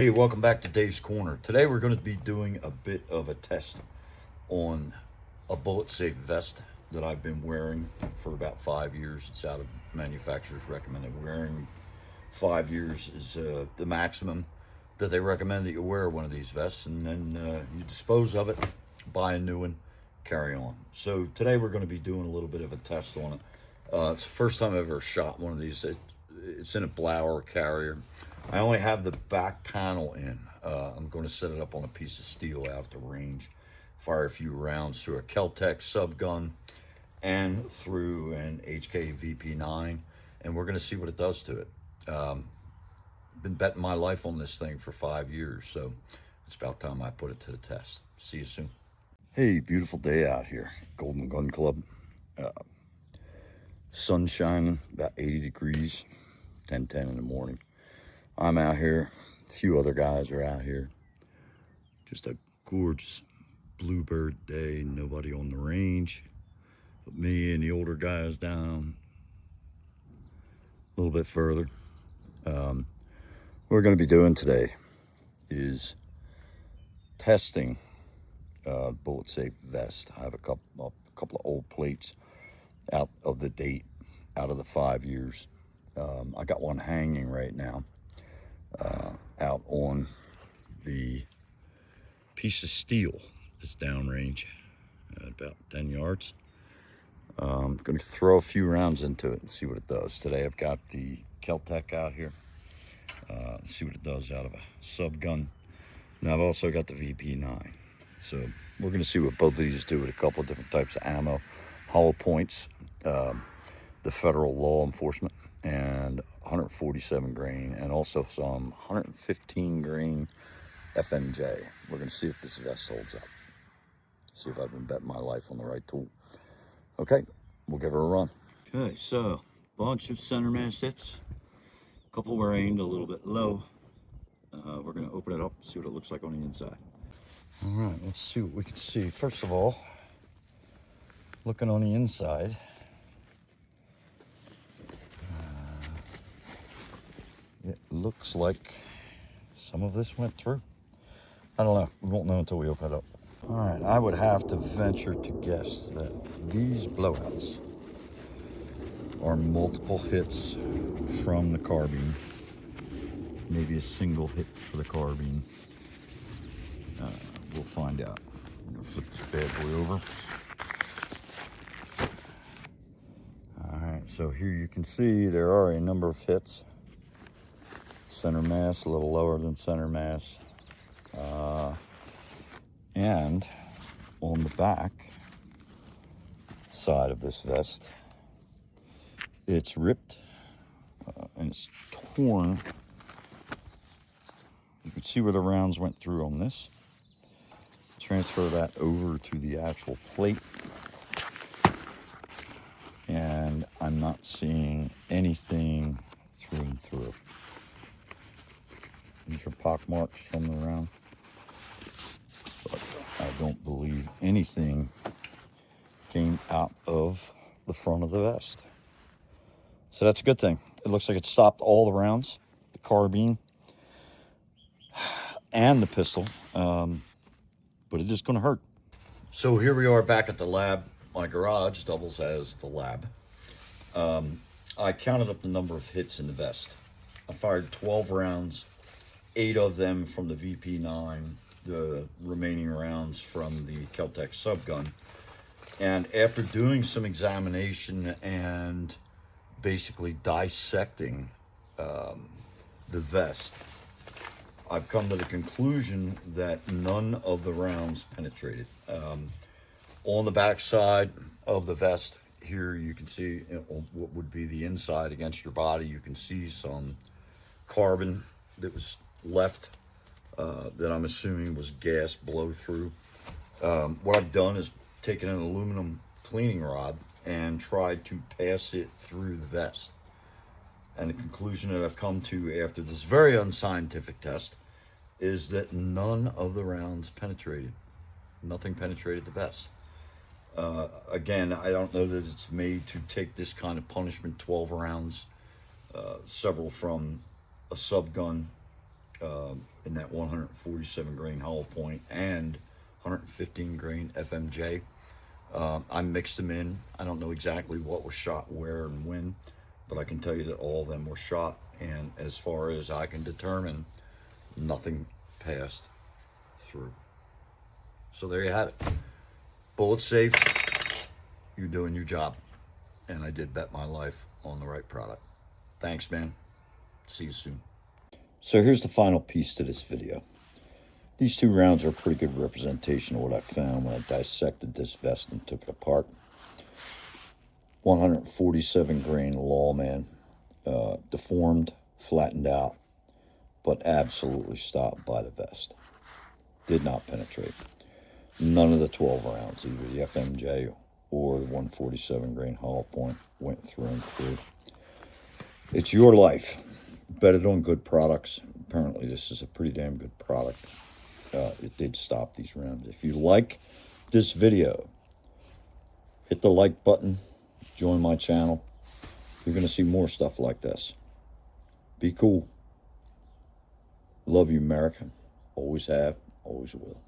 Hey, welcome back to Dave's Corner. Today we're going to be doing a bit of a test on a BulletSafe vest that I've been wearing for about 5 years. It's out of manufacturer's recommended wearing. 5 years is the maximum that they recommend that you wear one of these vests, and then you dispose of it, buy a new one, carry on. So today we're going to be doing a little bit of a test on it. It's the first time I've ever shot one of these. It's in a blower carrier. I only have the back panel in. I'm going to set it up on a piece of steel out at the range, fire a few rounds through a Kel-Tec subgun and through an HK VP9, and we're going to see what it does to it. Been betting my life on this thing for 5 years, so it's about time I put it to the test. See you soon. Hey, beautiful day out here, Golden Gun Club. Sun shining, about 80 degrees, 10:10 in the morning. I'm out here, a few other guys are out here. Just a gorgeous bluebird day, nobody on the range but me and the older guys down a little bit further. What we're going to be doing today is testing BulletSafe vest. I have a couple of old plates out of the date, out of the 5 years. I got one hanging right now out on the piece of steel that's downrange at about 10 yards. I'm going to throw a few rounds into it and see what it does. Today I've got the Kel-Tec out here. See what it does out of a subgun. Now I've also got the VP9. So we're going to see what both of these do with a couple of different types of ammo. Hollow points, the federal law enforcement, and 147 grain, and also some 115 grain FMJ. We're going to see if this vest holds up. See if I've been betting my life on the right tool. Okay, we'll give her a run. Okay, so bunch of center mass hits. A couple were aimed a little bit low. We're going to open it up and see what it looks like on the inside. All right, let's see what we can see. First of all, looking on the inside, it looks like some of this went through. I don't know. We won't know until we open it up. All right, I would have to venture to guess that these blowouts are multiple hits from the carbine. Maybe a single hit for the carbine. We'll find out. I'm gonna flip this bad boy over. All right, so here you can see there are a number of hits. Center mass, a little lower than center mass. And on the back side of this vest, it's ripped and it's torn. You can see where the rounds went through on this. Transfer that over to the actual plate, and I'm not seeing anything through and through. These are pock marks from the round, but I don't believe anything came out of the front of the vest. So that's a good thing. It looks like it stopped all the rounds, the carbine and the pistol, but it is going to hurt. So here we are back at the lab. My garage doubles as the lab. I counted up the number of hits in the vest. I fired 12 rounds, 8 of them from the VP9, the remaining rounds from the Kel-Tec subgun. And after doing some examination and basically dissecting the vest, I've come to the conclusion that none of the rounds penetrated. On the back side of the vest here, you can see what would be the inside against your body. You can see some carbon that was left that I'm assuming was gas blow through. What I've done is taken an aluminum cleaning rod and tried to pass it through the vest. And the conclusion that I've come to after this very unscientific test is that none of the rounds penetrated. Nothing penetrated the vest. Again, I don't know that it's made to take this kind of punishment, 12 rounds, several from a subgun, in that 147 grain hollow point and 115 grain FMJ. I mixed them in. I don't know exactly what was shot where and when, but I can tell you that all of them were shot, and as far as I can determine, nothing passed through. So there you have it. Bullet safe, you're doing your job. And I did bet my life on the right product. Thanks, man. See you soon. So here's the final piece to this video. These 2 rounds are a pretty good representation of what I found when I dissected this vest and took it apart. 147 grain Lawman, deformed, flattened out, but absolutely stopped by the vest. Did not penetrate. None of the 12 rounds, either the FMJ or the 147 grain hollow point, went through and through. It's your life. Bet it on good products. Apparently this is a pretty damn good product. It did stop these rounds. If you like this video, hit the like button, join my channel. You're going to see more stuff like this. Be cool. Love you, America. Always have, always will.